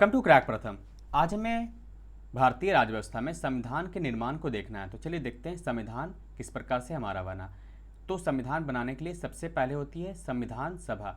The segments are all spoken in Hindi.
कम टू क्रैक प्रथम। आज हमें भारतीय राज्य व्यवस्था में संविधान के निर्माण को देखना है। तो चलिए देखते हैं संविधान किस प्रकार से हमारा बना। तो संविधान बनाने के लिए सबसे पहले होती है संविधान सभा।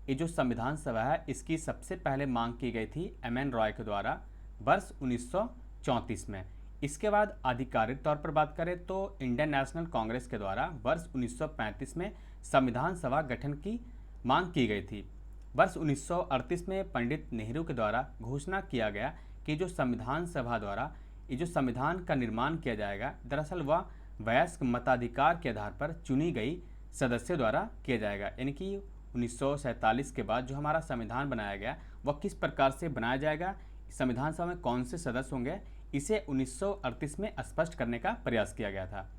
ये जो संविधान सभा है इसकी सबसे पहले मांग की गई थी एम.एन. रॉय के द्वारा वर्ष 1934 में। इसके बाद आधिकारिक तौर पर बात करें तो इंडियन नेशनल कांग्रेस के द्वारा वर्ष 1935 में संविधान सभा गठन की मांग की गई थी। वर्ष 1938 में पंडित नेहरू के द्वारा घोषणा किया गया कि जो संविधान सभा द्वारा ये जो संविधान का निर्माण किया जाएगा दरअसल वह वयस्क मताधिकार के आधार पर चुनी गई सदस्यों द्वारा किया जाएगा। यानी कि 1947 के बाद जो हमारा संविधान बनाया गया वह किस प्रकार से बनाया जाएगा, संविधान सभा में कौन से सदस्य होंगे, इसे 1938 में स्पष्ट करने का प्रयास किया गया था।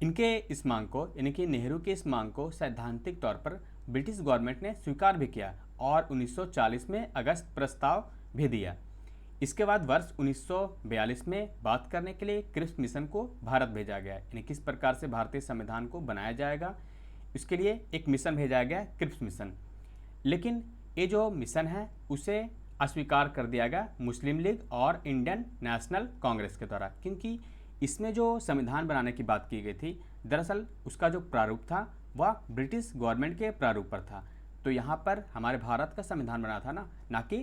इनके इस मांग को यानी कि नेहरू की इस मांग को सैद्धांतिक तौर पर ब्रिटिश गवर्नमेंट ने स्वीकार भी किया और 1940 में अगस्त प्रस्ताव भी दिया। इसके बाद वर्ष 1942 में बात करने के लिए क्रिप्स मिशन को भारत भेजा गया। यानी किस प्रकार से भारतीय संविधान को बनाया जाएगा इसके लिए एक मिशन भेजा गया, क्रिप्स मिशन। लेकिन ये जो मिशन है उसे अस्वीकार कर दिया गया मुस्लिम लीग और इंडियन नेशनल कांग्रेस के द्वारा, क्योंकि इसमें जो संविधान बनाने की बात की गई थी दरअसल उसका जो प्रारूप था वह ब्रिटिश गवर्नमेंट के प्रारूप पर था। तो यहाँ पर हमारे भारत का संविधान बना था ना कि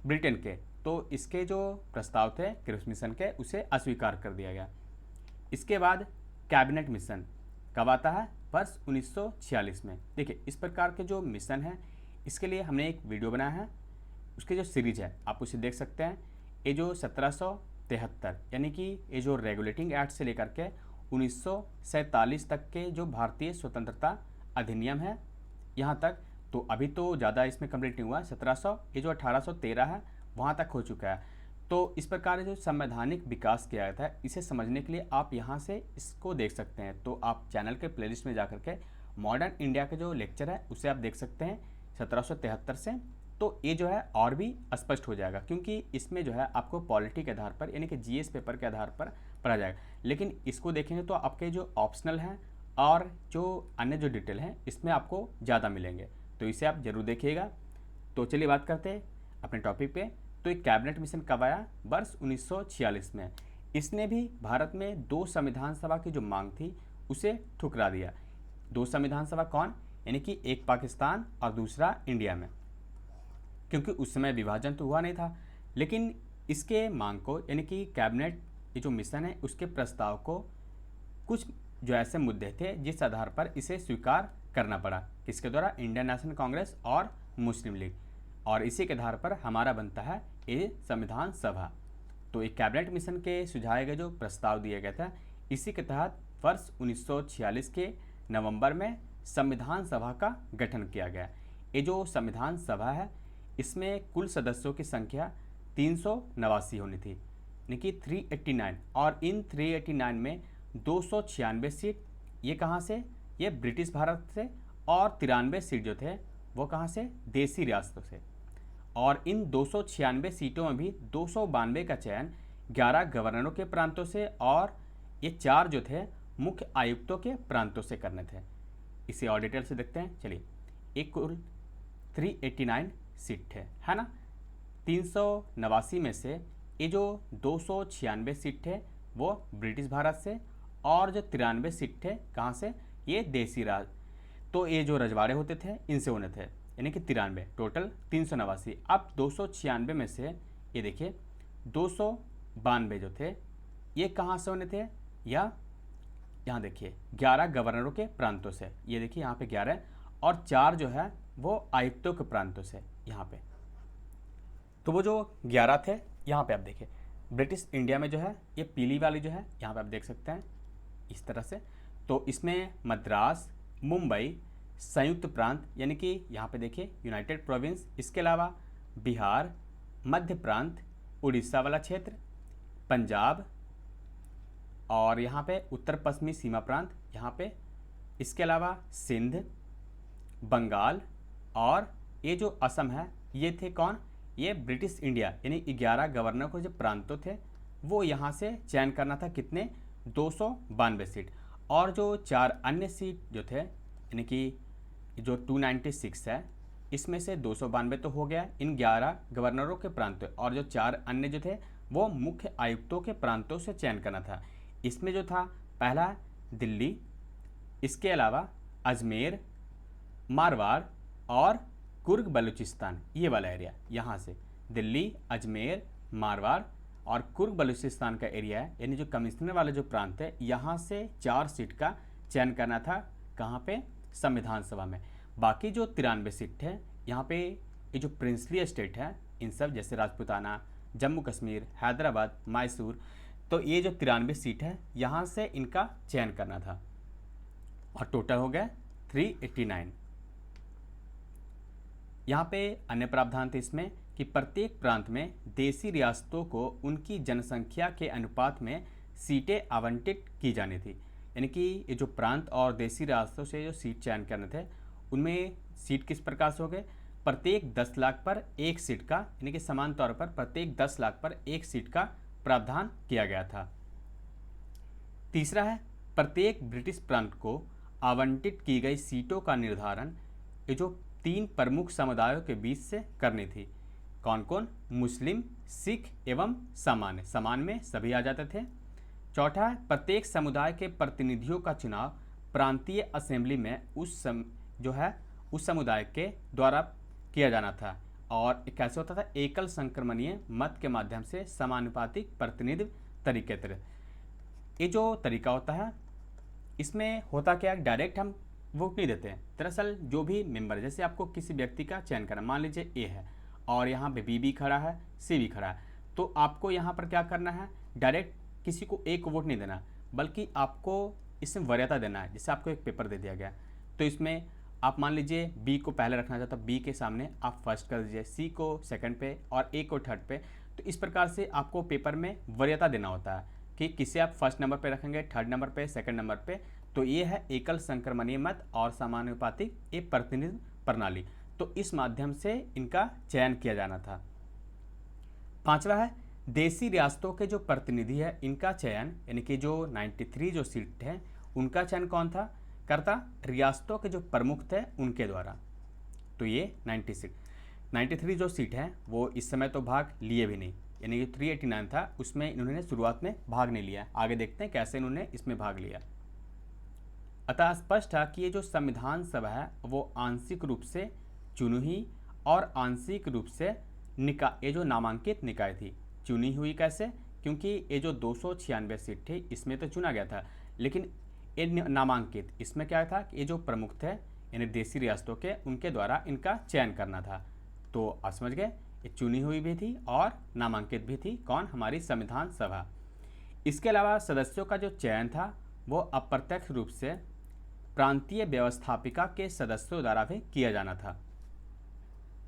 ब्रिटेन के। तो इसके जो प्रस्ताव थे क्रिप्स मिशन के उसे अस्वीकार कर दिया गया। इसके बाद कैबिनेट मिशन कब आता है, वर्ष 1946 में। देखिए इस प्रकार के जो मिशन है इसके लिए हमने एक वीडियो बनाया है, उसके जो सीरीज है आप उसे देख सकते हैं। ये जो 1773 यानी कि ये जो रेगुलेटिंग एक्ट से लेकर के 1947 तक के जो भारतीय स्वतंत्रता अधिनियम है यहाँ तक, तो अभी तो ज़्यादा इसमें कंप्लीट नहीं हुआ। 1700 ये जो 1813 है वहाँ तक हो चुका है। तो इस प्रकार जो संवैधानिक विकास किया गया था इसे समझने के लिए आप यहाँ से इसको देख सकते हैं। तो आप चैनल के प्लेलिस्ट में जाकर के मॉडर्न इंडिया के जो लेक्चर है उसे आप देख सकते हैं 1773 से। तो ये जो है और भी स्पष्ट हो जाएगा, क्योंकि इसमें जो है आपको पॉलिटी के आधार पर यानी कि जीएस पेपर के आधार पर पढ़ा जाएगा। लेकिन इसको देखेंगे तो आपके जो ऑप्शनल हैं और जो अन्य जो डिटेल हैं इसमें आपको ज़्यादा मिलेंगे, तो इसे आप जरूर देखिएगा। तो चलिए बात करते हैं अपने टॉपिक पे। तो एक कैबिनेट मिशन कब आया, वर्ष 1946 में। इसने भी भारत में दो संविधान सभा की जो मांग थी उसे ठुकरा दिया। दो संविधान सभा कौन, यानी कि एक पाकिस्तान और दूसरा इंडिया में, क्योंकि उस समय विभाजन तो हुआ नहीं था। लेकिन इसके मांग को यानी कि कैबिनेट ये जो मिशन है उसके प्रस्ताव को कुछ जो ऐसे मुद्दे थे जिस आधार पर इसे स्वीकार करना पड़ा, किसके द्वारा, इंडियन नेशनल कांग्रेस और मुस्लिम लीग, और इसी के आधार पर हमारा बनता है ये संविधान सभा। तो एक कैबिनेट मिशन के सुझाए गए जो प्रस्ताव दिए गए थे इसी के तहत वर्ष 1946 के नवंबर में संविधान सभा का गठन किया गया। ये जो संविधान सभा है इसमें कुल सदस्यों की संख्या 389 होनी थी, यानी कि 389, और इन 389 में 296 सीट ये कहाँ से, ये ब्रिटिश भारत से, और 93 सीट जो थे वो कहाँ से, देसी रियासतों से। और इन 296 सीटों में भी 292 का चयन 11 गवर्नरों के प्रांतों से और ये 4 जो थे मुख्य आयुक्तों के प्रांतों से करने थे। इसे और डिटेल से देखते हैं। चलिए, एक कुल 389 सीट थे, है ना। 389 में से ये जो 296 सीट थे वो ब्रिटिश भारत से, और जो 93 सीट थे कहाँ से, ये देसी राज। तो ये जो रजवाड़े होते थे इनसे होने थे, यानी कि 93, टोटल 389। अब 296 में से ये देखिए 292 जो थे ये कहाँ से होने थे, या यहाँ देखिए 11 गवर्नरों के प्रांतों से, ये देखिए यहाँ पे 11, और 4 जो है वो आयुक्तों के प्रांतों से यहाँ पे। तो वो जो 11 थे यहाँ पे आप देखिए ब्रिटिश इंडिया में जो है ये पीली वाली जो है यहाँ पे आप देख सकते हैं इस तरह से। तो इसमें मद्रास, मुंबई, संयुक्त प्रांत यानी कि यहाँ पे देखिए यूनाइटेड प्रोविंस, इसके अलावा बिहार, मध्य प्रांत, उड़ीसा वाला क्षेत्र, पंजाब, और यहाँ पे उत्तर पश्चिमी सीमा प्रांत यहाँ पे, इसके अलावा सिंध, बंगाल, और ये जो असम है ये थे कौन, ये ब्रिटिश इंडिया, यानी 11 गवर्नर को जो प्रांतों थे वो यहाँ से चयन करना था, कितने, 292 सीट। और जो 4 अन्य सीट जो थे यानी कि जो 296 है इसमें से 292 तो हो गया इन 11 गवर्नरों के प्रांतों, और जो 4 अन्य जो थे वो मुख्य आयुक्तों के प्रांतों से चयन करना था। इसमें जो था पहला दिल्ली, इसके अलावा अजमेर, मारवाड़ और कुर्ग बलूचिस्तान, ये वाला एरिया, यहाँ से दिल्ली, अजमेर, मारवाड़ और कुर्ग बलूचिस्तान का एरिया है, यानी जो कमिश्नर वाला जो प्रांत है, यहाँ से 4 सीट का चयन करना था। कहाँ पे? संविधान सभा में। बाकी जो 93 सीट है यहाँ पे, ये जो प्रिंसली स्टेट है इन सब, जैसे राजपूताना, जम्मू कश्मीर, हैदराबाद, मैसूर, तो ये जो 93 सीट है यहाँ से इनका चयन करना था, और टोटल हो गया 389। यहाँ पे अन्य प्रावधान थे इसमें कि प्रत्येक प्रांत में देशी रियासतों को उनकी जनसंख्या के अनुपात में सीटें आवंटित की जानी थी। यानी कि ये जो प्रांत और देशी रियासतों से जो सीट चयन करने थे, उनमें सीट किस प्रकार से हो गए? प्रत्येक 10 लाख पर एक सीट का, यानी कि समान तौर पर प्रत्येक 10 लाख पर एक सीट का प्रावधान किया गया था। तीसरा है, प्रत्येक ब्रिटिश प्रांत को आवंटित की गई सीटों का निर्धारण ये जो 3 प्रमुख समुदायों के बीच से करनी थी। कौन कौन? मुस्लिम, सिख एवं सामान्य। सामान्य में सभी आ जाते थे। चौथा है, प्रत्येक समुदाय के प्रतिनिधियों का चुनाव प्रांतीय असेंबली में उस समुदाय के द्वारा किया जाना था, और कैसे होता था? एकल संक्रमणीय मत के माध्यम से समानुपातिक प्रतिनिधित्व तरीके तरह। ये जो तरीका होता है इसमें होता क्या है, डायरेक्ट हम वोट नहीं देते हैं। दरअसल जो भी मेंबर, जैसे आपको किसी व्यक्ति का चयन करना, मान लीजिए ए है और यहाँ पे बी भी खड़ा है, सी भी खड़ा है, तो आपको यहाँ पर क्या करना है? डायरेक्ट किसी को ए को वोट नहीं देना, बल्कि आपको इसमें वरीयता देना है। जैसे आपको एक पेपर दे दिया गया, तो इसमें आप मान लीजिए बी को पहले रखना चाहते हो, बी के सामने आप फर्स्ट कर दीजिए, सी को सेकंड पे और ए को थर्ड पे। तो इस प्रकार से आपको पेपर में वरीयता देना होता है कि किसे आप फर्स्ट नंबर पे रखेंगे, थर्ड नंबर पे, सेकंड नंबर पे। तो ये है एकल संक्रमणीय मत और समानुपातिक एक प्रतिनिधित्व प्रणाली। तो इस माध्यम से इनका चयन किया जाना था। पांचवा है, देशी रियासतों के जो प्रतिनिधि है इनका चयन, यानी कि जो 93 जो सीट है उनका चयन कौन था करता? रियासतों के जो प्रमुख थे उनके द्वारा। तो ये 93 जो सीट है वो इस समय तो भाग लिए भी नहीं, यानी कि 389 था, उसमें इन्होंने शुरुआत में भाग नहीं लिया। आगे देखते हैं कैसे इन्होंने इसमें भाग लिया। अतः स्पष्ट है कि ये जो संविधान सभा है वो आंशिक रूप से चुनी हुई और आंशिक रूप से ये जो नामांकित निकाय थी। चुनी हुई कैसे? क्योंकि ये जो 296 सीट थी इसमें तो चुना गया था, लेकिन ये नामांकित, इसमें क्या था कि ये जो प्रमुख थे यानी देशी रियासतों के, उनके द्वारा इनका चयन करना था। तो आप समझ गए, ये चुनी हुई भी थी और नामांकित भी थी। कौन? हमारी संविधान सभा। इसके अलावा सदस्यों का जो चयन था वो अप्रत्यक्ष रूप से प्रांतीय व्यवस्थापिका के सदस्यों द्वारा भी किया जाना था।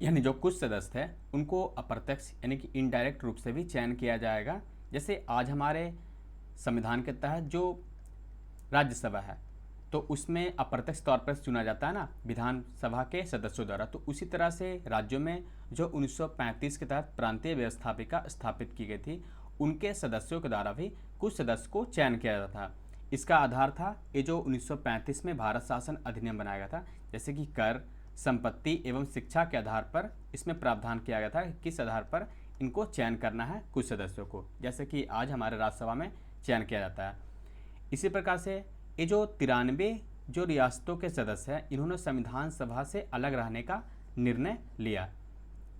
यानी जो कुछ सदस्य थे उनको अप्रत्यक्ष यानी कि इनडायरेक्ट रूप से भी चयन किया जाएगा। जैसे आज हमारे संविधान के तहत जो राज्यसभा है तो उसमें अप्रत्यक्ष तौर पर चुना जाता है ना विधानसभा के सदस्यों द्वारा, तो उसी तरह से राज्यों में जो 1935 के तहत प्रांतीय व्यवस्थापिका स्थापित की गई थी उनके सदस्यों के द्वारा भी कुछ सदस्य को चयन किया जाता था। इसका आधार था ये जो 1935 में भारत शासन अधिनियम बनाया गया था, जैसे कि कर, संपत्ति एवं शिक्षा के आधार पर इसमें प्रावधान किया गया था कि किस आधार पर इनको चयन करना है कुछ सदस्यों को, जैसे कि आज हमारे राज्यसभा में चयन किया जाता है। इसी प्रकार से ये जो 93 जो रियासतों के सदस्य हैं इन्होंने संविधान सभा से अलग रहने का निर्णय लिया।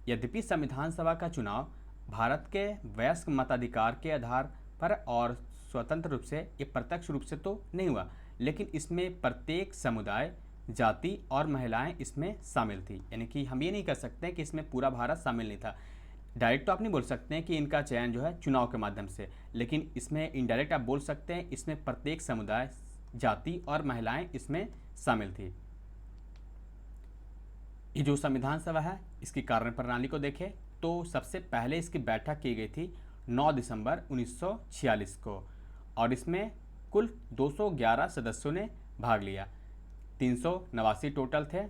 यद्यपि संविधान सभा का चुनाव भारत के वयस्क मताधिकार के आधार पर और स्वतंत्र रूप से, ये प्रत्यक्ष रूप से तो नहीं हुआ, लेकिन इसमें प्रत्येक समुदाय, जाति और महिलाएं इसमें शामिल थी। यानी कि हम ये नहीं कर सकते कि इसमें पूरा भारत शामिल नहीं था। डायरेक्ट तो आप नहीं बोल सकते हैं कि इनका चयन जो है चुनाव के माध्यम से, लेकिन इसमें इनडायरेक्ट आप बोल सकते हैं इसमें प्रत्येक समुदाय, जाति और महिलाएं इसमें शामिल थी। ये जो संविधान सभा है इसकी कार्यप्रणाली को देखें तो सबसे पहले इसकी बैठक की गई थी 9 दिसंबर 1946 को, और इसमें कुल 211 सदस्यों ने भाग लिया। 389 टोटल थे।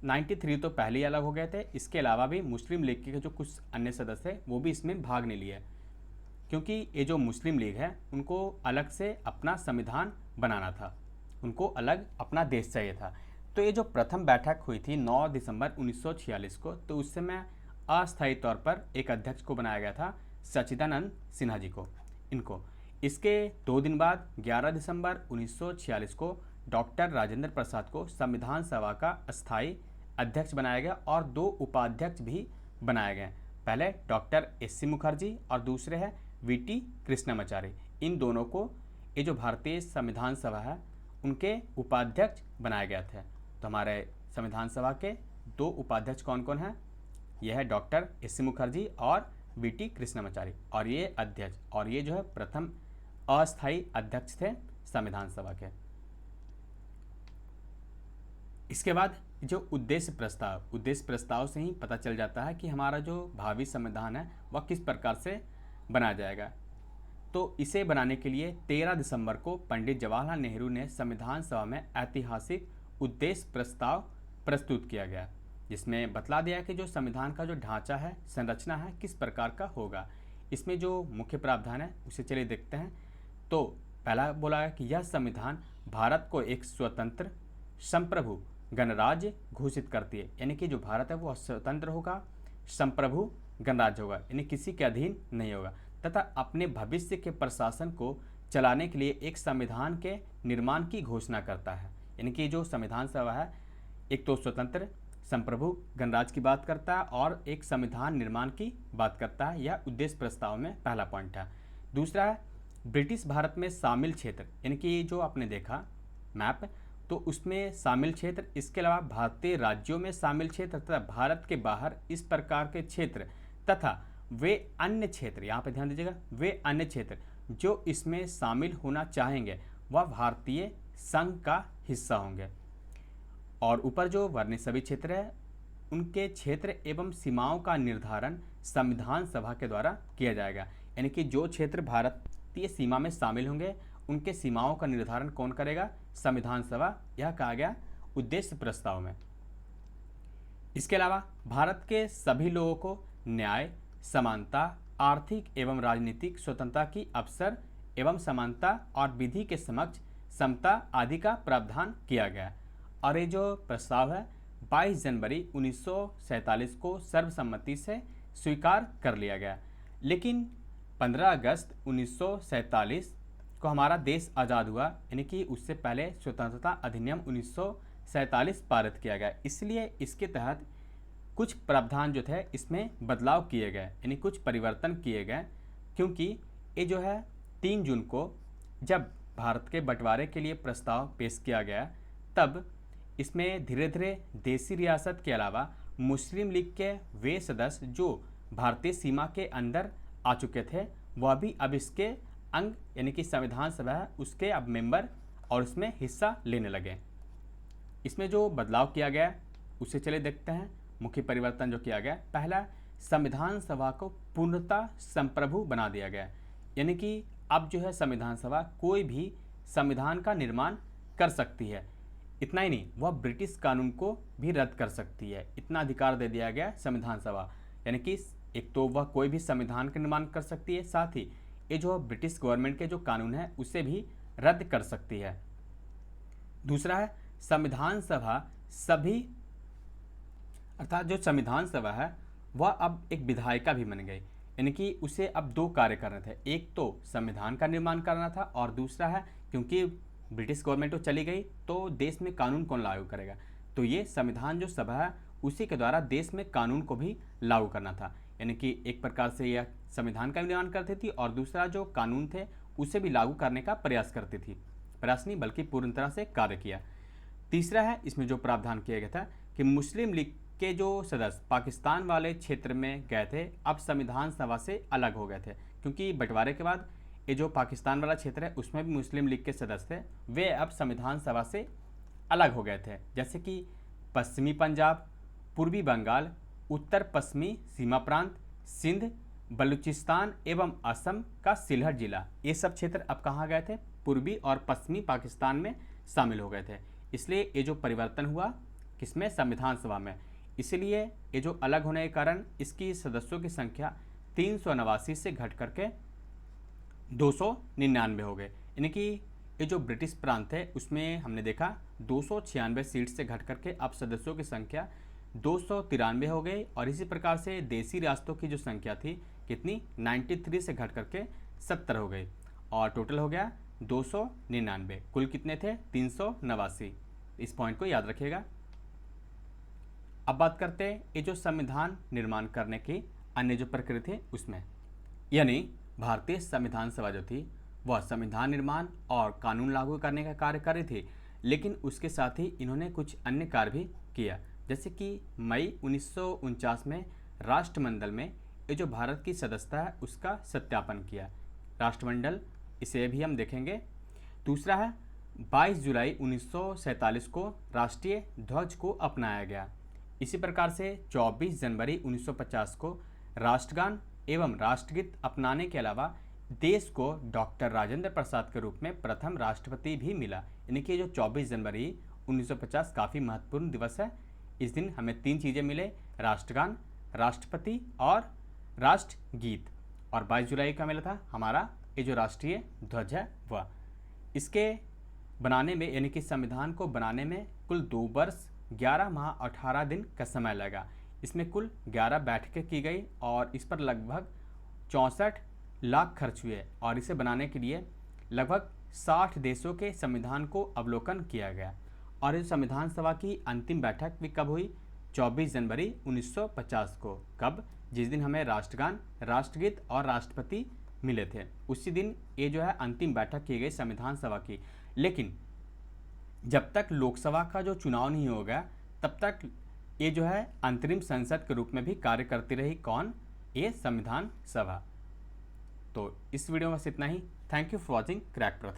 93 तो पहले ही अलग हो गए थे। इसके अलावा भी मुस्लिम लीग के जो कुछ अन्य सदस्य हैं वो भी इसमें भाग नहीं लिए, क्योंकि ये जो मुस्लिम लीग है उनको अलग से अपना संविधान बनाना था, उनको अलग अपना देश चाहिए था। तो ये जो प्रथम बैठक हुई थी 9 दिसंबर 1946 को, तो उस समय अस्थायी तौर पर एक अध्यक्ष को बनाया गया था, सच्चिदानंद सिन्हा जी को, इनको। इसके 2 दिन बाद 11 दिसंबर 1946 को डॉक्टर राजेंद्र प्रसाद को संविधान सभा का अस्थायी अध्यक्ष बनाया गया और 2 उपाध्यक्ष भी बनाए गए। पहले डॉक्टर एस.सी. मुखर्जी और दूसरे हैं वी.टी. कृष्णमाचारी। इन दोनों को ये जो भारतीय संविधान सभा है उनके उपाध्यक्ष बनाए गए थे। तो हमारे संविधान सभा के 2 उपाध्यक्ष कौन कौन हैं? यह है डॉक्टर एस.सी. मुखर्जी और वी.टी. कृष्णमाचारी, और ये अध्यक्ष, और ये जो है प्रथम अस्थायी अध्यक्ष थे संविधान सभा के। इसके बाद जो उद्देश्य प्रस्ताव से ही पता चल जाता है कि हमारा जो भावी संविधान है वह किस प्रकार से बनाया जाएगा। तो इसे बनाने के लिए 13 दिसंबर को पंडित जवाहरलाल नेहरू ने संविधान सभा में ऐतिहासिक उद्देश्य प्रस्ताव प्रस्तुत किया गया, जिसमें बतला दिया कि जो संविधान का जो ढांचा है, संरचना है, किस प्रकार का होगा। इसमें जो मुख्य प्रावधान है उसे चलिए देखते हैं। तो पहला बोला है कि यह संविधान भारत को एक स्वतंत्र संप्रभु गणराज्य घोषित करती है, यानी कि जो भारत है वो स्वतंत्र होगा, संप्रभु गणराज्य होगा, यानी किसी के अधीन नहीं होगा, तथा अपने भविष्य के प्रशासन को चलाने के लिए एक संविधान के निर्माण की घोषणा करता है। यानी कि जो संविधान सभा है एक तो स्वतंत्र संप्रभु गणराज्य की बात करता है और एक संविधान निर्माण की बात करता है। यह उद्देश्य प्रस्ताव में पहला पॉइंट है। दूसरा है ब्रिटिश भारत में शामिल क्षेत्र, यानी कि जो आपने देखा मैप, तो उसमें शामिल क्षेत्र, इसके अलावा भारतीय राज्यों में शामिल क्षेत्र तथा भारत के बाहर इस प्रकार के क्षेत्र तथा वे अन्य क्षेत्र, यहाँ पे ध्यान दीजिएगा, वे अन्य क्षेत्र जो इसमें शामिल होना चाहेंगे वह भारतीय संघ का हिस्सा होंगे। और ऊपर जो वर्णित सभी क्षेत्र है उनके क्षेत्र एवं सीमाओं का निर्धारण संविधान सभा के द्वारा किया जाएगा। यानी कि जो क्षेत्र भारतीय सीमा में शामिल होंगे उनके सीमाओं का निर्धारण कौन करेगा? संविधान सभा। यह कहा गया उद्देश्य प्रस्ताव में। इसके अलावा भारत के सभी लोगों को न्याय, समानता, आर्थिक एवं राजनीतिक स्वतंत्रता की अवसर एवं समानता और विधि के समक्ष समता आदि का प्रावधान किया गया। और ये जो प्रस्ताव है 22 जनवरी 1947 को सर्वसम्मति से स्वीकार कर लिया गया। लेकिन 15 अगस्त 1947 को हमारा देश आज़ाद हुआ, यानी कि उससे पहले स्वतंत्रता अधिनियम 1947 पारित किया गया। इसलिए इसके तहत कुछ प्रावधान जो थे इसमें बदलाव किए गए, यानी कुछ परिवर्तन किए गए, क्योंकि ये जो है 3 जून को जब भारत के बंटवारे के लिए प्रस्ताव पेश किया गया तब इसमें धीरे धीरे देसी रियासत के अलावा मुस्लिम लीग के वे सदस्य जो भारतीय सीमा के अंदर आ चुके थे वह भी अब इसके अंग, यानी कि संविधान सभा है उसके अब मेंबर और इसमें हिस्सा लेने लगे। इसमें जो बदलाव किया गया उसे चले देखते हैं। मुख्य परिवर्तन जो किया गया, पहला, संविधान सभा को पूर्णतः संप्रभु बना दिया गया, यानी कि अब जो है संविधान सभा कोई भी संविधान का निर्माण कर सकती है। इतना ही नहीं, वह ब्रिटिश कानून को भी रद्द कर सकती है। इतना अधिकार दे दिया गया संविधान सभा, यानी कि एक तो वह कोई भी संविधान का निर्माण कर सकती है, साथ ही ये जो ब्रिटिश गवर्नमेंट के जो कानून है उसे भी रद्द कर सकती है। दूसरा है संविधान सभा सभी, अर्थात जो संविधान सभा है वह अब एक विधायिका भी बन गई, यानी कि उसे अब 2 कार्य करने थे। एक तो संविधान का निर्माण करना था और दूसरा है क्योंकि ब्रिटिश गवर्नमेंट तो चली गई तो देश में कानून कौन लागू करेगा, तो ये संविधान जो सभा है उसी के द्वारा देश में कानून को भी लागू करना था। यानी कि एक प्रकार से यह संविधान का निर्माण करती थी और दूसरा जो कानून थे उसे भी लागू करने का प्रयास करती थी। प्रयास नहीं बल्कि पूर्ण तरह से कार्य किया। तीसरा है इसमें जो प्रावधान किया गया था कि मुस्लिम लीग के जो सदस्य पाकिस्तान वाले क्षेत्र में गए थे अब संविधान सभा से अलग हो गए थे, क्योंकि बंटवारे के बाद ये जो पाकिस्तान वाला क्षेत्र है उसमें भी मुस्लिम लीग के सदस्य थे, वे अब संविधान सभा से अलग हो गए थे। जैसे कि पश्चिमी पंजाब, पूर्वी बंगाल, उत्तर पश्चिमी सीमा प्रांत, सिंध, बलूचिस्तान एवं असम का सिलहट जिला, ये सब क्षेत्र अब कहाँ गए थे? पूर्वी और पश्चिमी पाकिस्तान में शामिल हो गए थे। इसलिए ये जो परिवर्तन हुआ किसमें? संविधान सभा में। इसलिए ये जो अलग होने के कारण इसकी सदस्यों की संख्या 389 से घट करके 299 हो गए, यानी कि ये जो ब्रिटिश प्रांत है उसमें हमने देखा 296 सीट से घट करके अब सदस्यों की संख्या 293 हो गई, और इसी प्रकार से देसी रियासतों की जो संख्या थी कितनी 93 से घट करके 70 हो गई, और टोटल हो गया 299। कुल कितने थे 389। इस पॉइंट को याद रखिएगा। अब बात करते हैं ये जो संविधान निर्माण करने की अन्य जो प्रक्रिया थी उसमें, यानी भारतीय संविधान सभा जो थी वह संविधान निर्माण और कानून लागू करने का कार्य कर रही थी, लेकिन उसके साथ ही इन्होंने कुछ अन्य कार्य भी किया। जैसे कि मई 1949 में राष्ट्रमंडल में ये जो भारत की सदस्यता है उसका सत्यापन किया। राष्ट्रमंडल इसे भी हम देखेंगे। दूसरा है 22 जुलाई 1947 को राष्ट्रीय ध्वज को अपनाया गया। इसी प्रकार से 24 जनवरी 1950 को राष्ट्रगान एवं राष्ट्रगीत अपनाने के अलावा देश को डॉक्टर राजेंद्र प्रसाद के रूप में प्रथम राष्ट्रपति भी मिला। यानी कि जो 24 जनवरी 1950 काफ़ी महत्वपूर्ण दिवस है। इस दिन हमें 3 चीज़ें मिले, राष्ट्रगान, राष्ट्रपति और राष्ट्रगीत। और 22 जुलाई का मिला था हमारा ये जो राष्ट्रीय ध्वज है वह। इसके बनाने में यानी कि संविधान को बनाने में कुल 2 वर्ष 11 माह 18 दिन का समय लगा। इसमें कुल 11 बैठकें की गई और इस पर लगभग 64 लाख खर्च हुए, और इसे बनाने के लिए लगभग 60 देशों के संविधान को अवलोकन किया गया। और इस संविधान सभा की अंतिम बैठक भी कब हुई 24 जनवरी 1950 को। कब? जिस दिन हमें राष्ट्रगान, राष्ट्रगीत और राष्ट्रपति मिले थे, उसी दिन ये जो है अंतिम बैठक की गई संविधान सभा की। लेकिन जब तक लोकसभा का जो चुनाव नहीं होगा तब तक ये जो है अंतरिम संसद के रूप में भी कार्य करती रही। कौन? ये संविधान सभा। तो इस वीडियो में बस इतना ही। Thank you for watching crack प्रथा।